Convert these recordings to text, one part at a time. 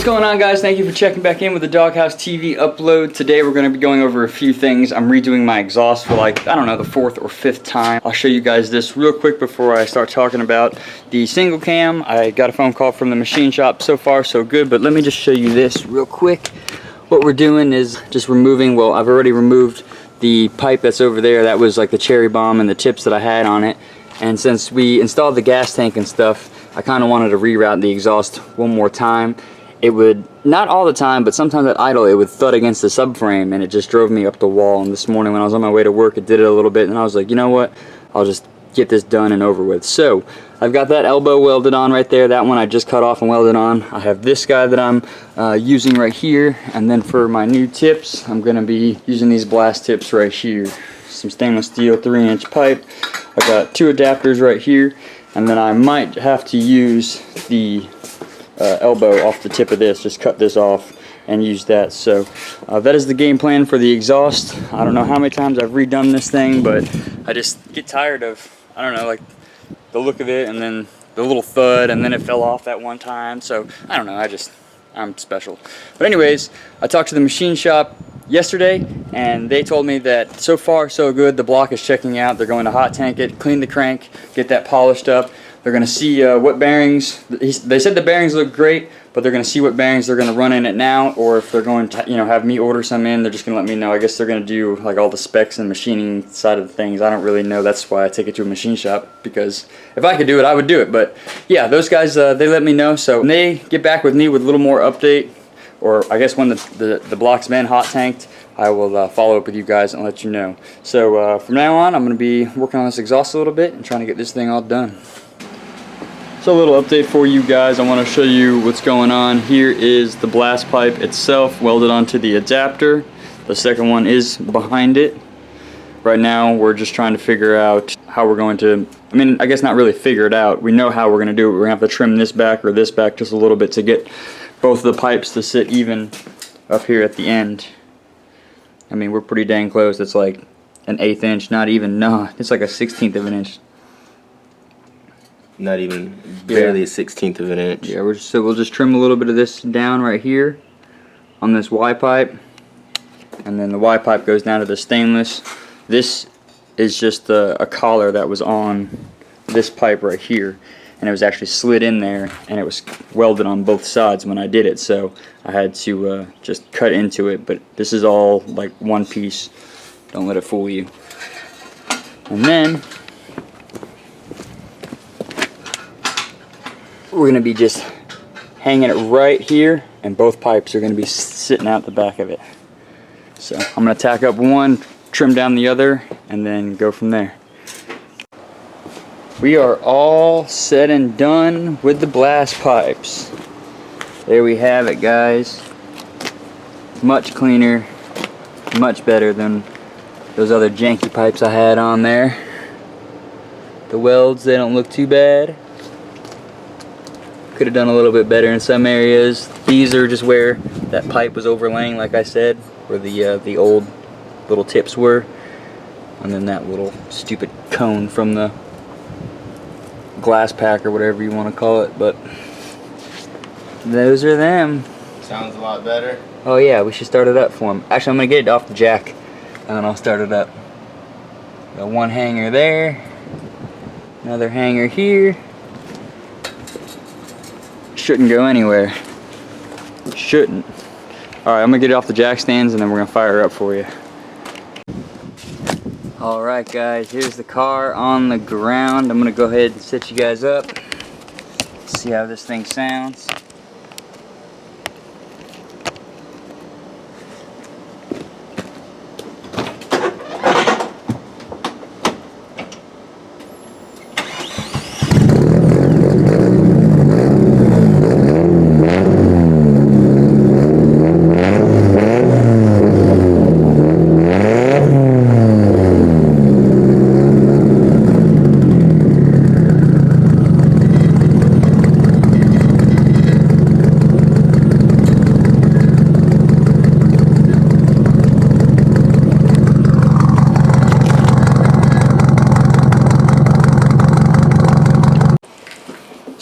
going on, guys? Thank you for checking back in with the Doghouse TV upload. Today we're going to be going over a few things. I'm redoing my exhaust for like, I don't know, the 4th or 5th time. I'll show you guys this real quick before I start talking about the single cam. I got a phone call from the machine shop. So far so good, but let me just show you this real quick. What we're doing is just removing, well, I've already removed the pipe that's over there. That was like the cherry bomb and the tips that I had on it. And since we installed the gas tank and stuff, I kind of wanted to reroute the exhaust one more time. It would, not all the time, but sometimes at idle it would thud against the subframe and it just drove me up the wall. And this morning when I was on my way to work, it did it a little bit, and I was like, you know what, I'll just get this done and over with. So I've got that elbow welded on right there. That one I just cut off and welded on. I have this guy that I'm using right here, and then for my new tips I'm going to be using these blast tips right here. Some stainless steel 3-inch pipe. I've got 2 adapters right here, and then I might have to use the elbow off the tip of this, just cut this off and use that. So that is the game plan for the exhaust. I don't know how many times I've redone this thing, but I just get tired of, I don't know, like the look of it, and then the little thud, and then it fell off that one time. So I don't know, I'm special. But anyways, I talked to the machine shop yesterday, and they told me that so far so good. The block is checking out. They're going to hot tank it, clean the crank, get that polished up. They're going to see what bearings, they said the bearings look great, but they're going to see what bearings they're going to run in it now, or if they're going to, have me order some in, they're just going to let me know. I guess they're going to do like all the specs and machining side of the things. I don't really know. That's why I take it to a machine shop, because if I could do it, I would do it. But yeah, those guys, they let me know. So when they get back with me with a little more update, or I guess when the block's been hot tanked, I will follow up with you guys and let you know. So from now on, I'm going to be working on this exhaust a little bit and trying to get this thing all done. So a little update for you guys. I want to show you what's going on. Here is the blast pipe itself welded onto the adapter. The second one is behind it. Right now we're just trying to figure out how we're going to, I guess not really figure it out. We know how we're going to do it. We're going to have to trim this back or this back just a little bit to get both of the pipes to sit even up here at the end. We're pretty dang close. It's like an 1/8 inch, not even, no, it's like a 1/16 of an inch. Not even, barely a 1/16 of an inch. Yeah, we'll just trim a little bit of this down right here on this Y pipe, and then the Y pipe goes down to the stainless. This is just a collar that was on this pipe right here, and it was actually slid in there, and it was welded on both sides when I did it, so I had to just cut into it. But this is all like one piece. Don't let it fool you. And then we're going to be just hanging it right here, and both pipes are going to be sitting out the back of it. So I'm going to tack up one, trim down the other, and then go from there. We are all set and done with the blast pipes. There we have it, guys. Much cleaner, much better than those other janky pipes I had on there. The welds, they don't look too bad. Could have done a little bit better in some areas. These are just where that pipe was overlaying, like I said, where the old little tips were, and then that little stupid cone from the glass pack or whatever you want to call it. But those are them. Sounds a lot better. Oh yeah, we should start it up for them. Actually, I'm gonna get it off the jack, and then I'll start it up. Got one hanger there, another hanger here. Shouldn't go anywhere. Shouldn't. Alright, I'm gonna get it off the jack stands, and then we're gonna fire it up for you. Alright guys, here's the car on the ground. I'm gonna go ahead and set you guys up. See how this thing sounds.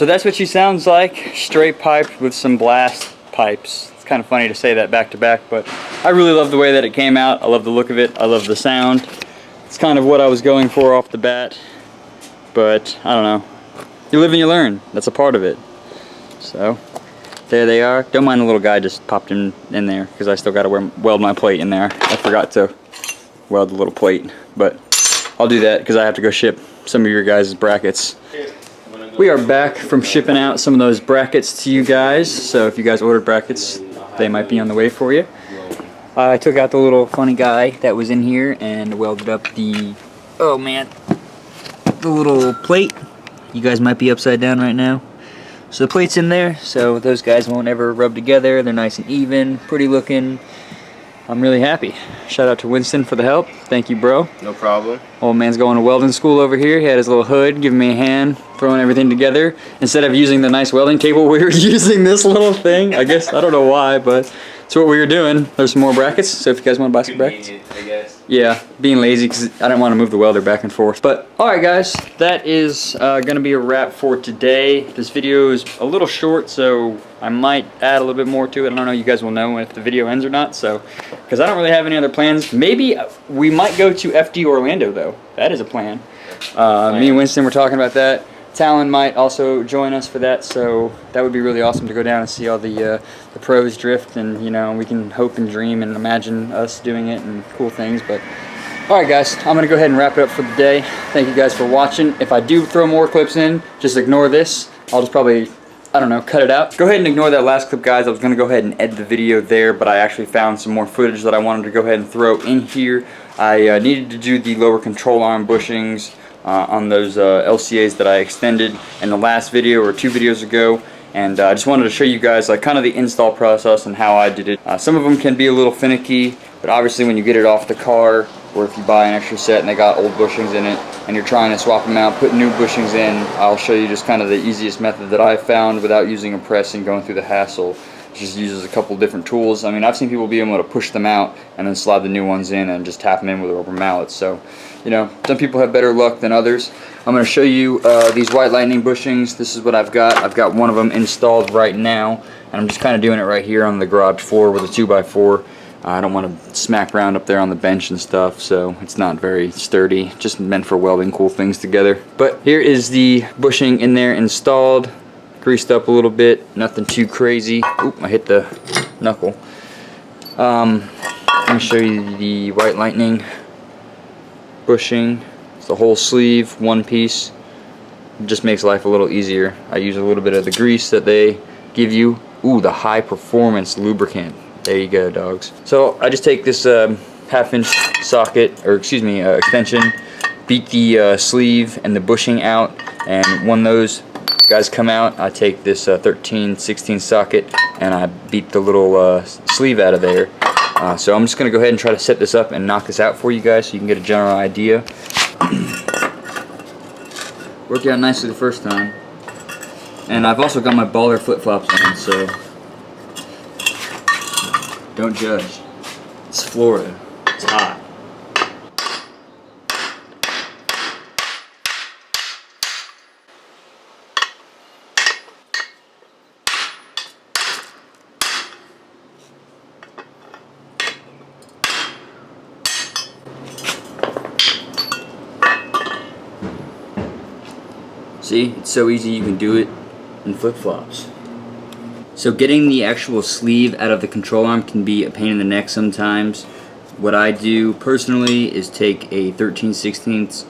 So that's what she sounds like, straight pipe with some blast pipes. It's kind of funny to say that back to back, but I really love the way that it came out. I love the look of it. I love the sound. It's kind of what I was going for off the bat, but I don't know. You live and you learn. That's a part of it. So there they are. Don't mind the little guy just popped in there because I still got to weld my plate in there. I forgot to weld the little plate, but I'll do that because I have to go ship some of your guys' brackets. We are back from shipping out some of those brackets to you guys, so if you guys ordered brackets, they might be on the way for you. I took out the little funny guy that was in here and welded up the, oh man, the little plate. You guys might be upside down right now. So the plate's in there, so those guys won't ever rub together. They're nice and even, pretty looking. I'm really happy. Shout out to Winston for the help. Thank you, bro. No problem. Old man's going to welding school over here. He had his little hood, giving me a hand, throwing everything together. Instead of using the nice welding table, we were using this little thing. I guess, I don't know why, but it's what we were doing. There's some more brackets, so if you guys want to buy some brackets. I guess. Yeah, being lazy because I didn't want to move the welder back and forth. But alright guys, that is going to be a wrap for today. This video is a little short, so I might add a little bit more to it. I don't know, you guys will know if the video ends or not, so because I don't really have any other plans. Maybe we might go to FD Orlando though. That is a plan. Me and Winston were talking about that. Talon might also join us for that, so that would be really awesome to go down and see all the pros drift, and you know, we can hope and dream and imagine us doing it and cool things. But alright guys, I'm gonna go ahead and wrap it up for the day. Thank you guys for watching. If I do throw more clips in, just ignore this. I'll just probably, I don't know, cut it out. Go ahead and ignore that last clip, guys. I was gonna go ahead and edit the video there, but I actually found some more footage that I wanted to go ahead and throw in here. I needed to do the lower control arm bushings on those LCAs that I extended in the last video or 2 videos ago, and I just wanted to show you guys like kind of the install process and how I did it. Some of them can be a little finicky, but obviously when you get it off the car, or if you buy an extra set and they got old bushings in it and you're trying to swap them out, put new bushings in, I'll show you just kind of the easiest method that I found without using a press and going through the hassle. It just uses a couple different tools. I mean, I've seen people be able to push them out and then slide the new ones in and just tap them in with a rubber mallet. So, you know, some people have better luck than others. I'm going to show you these White Lightning bushings. This is what I've got. I've got one of them installed right now, and I'm just kind of doing it right here on the garage floor with a 2x4. I don't want to smack around up there on the bench and stuff, so it's not very sturdy. Just meant for welding cool things together. But here is the bushing in there installed. Greased up a little bit, nothing too crazy. Oop, I hit the knuckle. Let me show you the White Lightning bushing. It's the whole sleeve, one piece. It just makes life a little easier. I use a little bit of the grease that they give you. Ooh, the high performance lubricant. There you go, dogs. So I just take this half-inch socket, or excuse me, extension, beat the sleeve and the bushing out, and when those guys come out, I take this 13/16 socket and I beat the little sleeve out of there. So I'm just going to go ahead and try to set this up and knock this out for you guys so you can get a general idea. Worked out nicely the first time. And I've also got my baller flip-flops on, so don't judge. It's Florida. It's hot. See, it's so easy, you can do it in flip-flops. So getting the actual sleeve out of the control arm can be a pain in the neck sometimes. What I do personally is take a 13/16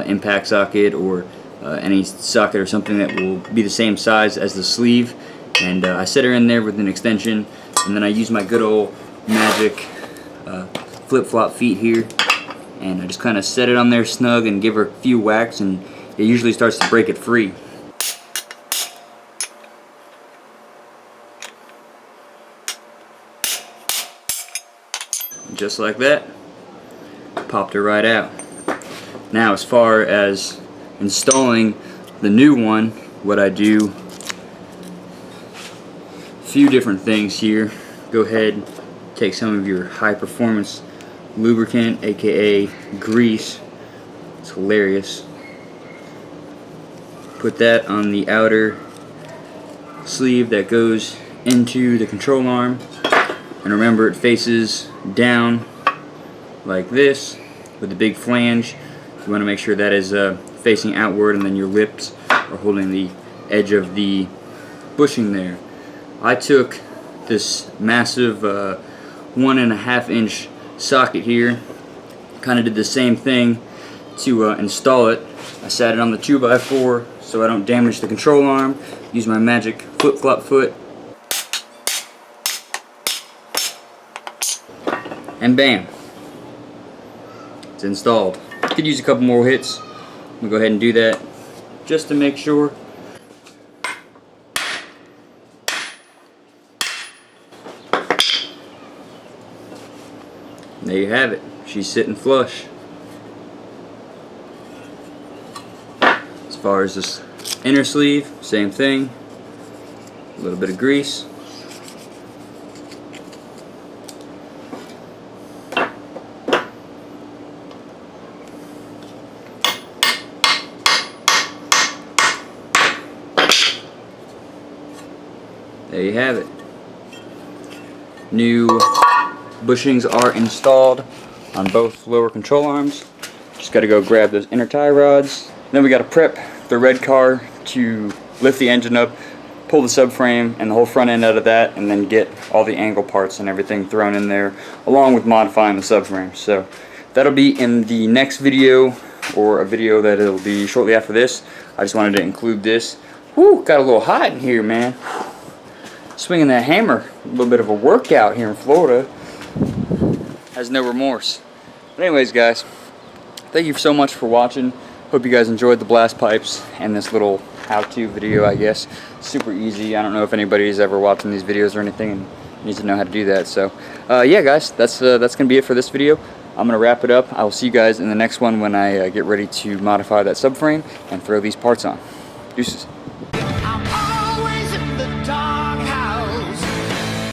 impact socket, or any socket or something that will be the same size as the sleeve, and I set her in there with an extension, and then I use my good old magic flip-flop feet here, and I just kind of set it on there snug and give her a few whacks, and it usually starts to break it free. Just like that, popped her right out. Now, as far as installing the new one, what I do, a few different things here. Go ahead, take some of your high performance lubricant, aka grease. It's hilarious. Put that on the outer sleeve that goes into the control arm, and remember it faces down like this with the big flange. You want to make sure that is facing outward, and then your lips are holding the edge of the bushing there. I took this massive 1.5 inch socket here, kind of did the same thing to install it. I sat it on the 2x4 so I don't damage the control arm. Use my magic flip-flop foot, and bam, it's installed. Could use a couple more hits. We'll go ahead and do that just to make sure. There you have it. She's sitting flush. As far as this inner sleeve, same thing. A little bit of grease. There you have it. New bushings are installed on both lower control arms. Just got to go grab those inner tie rods. Then we got to prep the red car to lift the engine up, pull the subframe and the whole front end out of that, and then get all the angle parts and everything thrown in there, along with modifying the subframe. So that'll be in the next video, or a video that it'll be shortly after this. I just wanted to include this. Whew, got a little hot in here, man. Swinging that hammer, a little bit of a workout here in Florida. Has no remorse. But anyways, guys, thank you so much for watching. Hope you guys enjoyed the blast pipes and this little how-to video, I guess. Super easy. I don't know if anybody's ever watching these videos or anything and needs to know how to do that. So yeah, guys, that's gonna be it for this video. I'm gonna wrap it up. I will see you guys in the next one when I get ready to modify that subframe and throw these parts on. Deuces.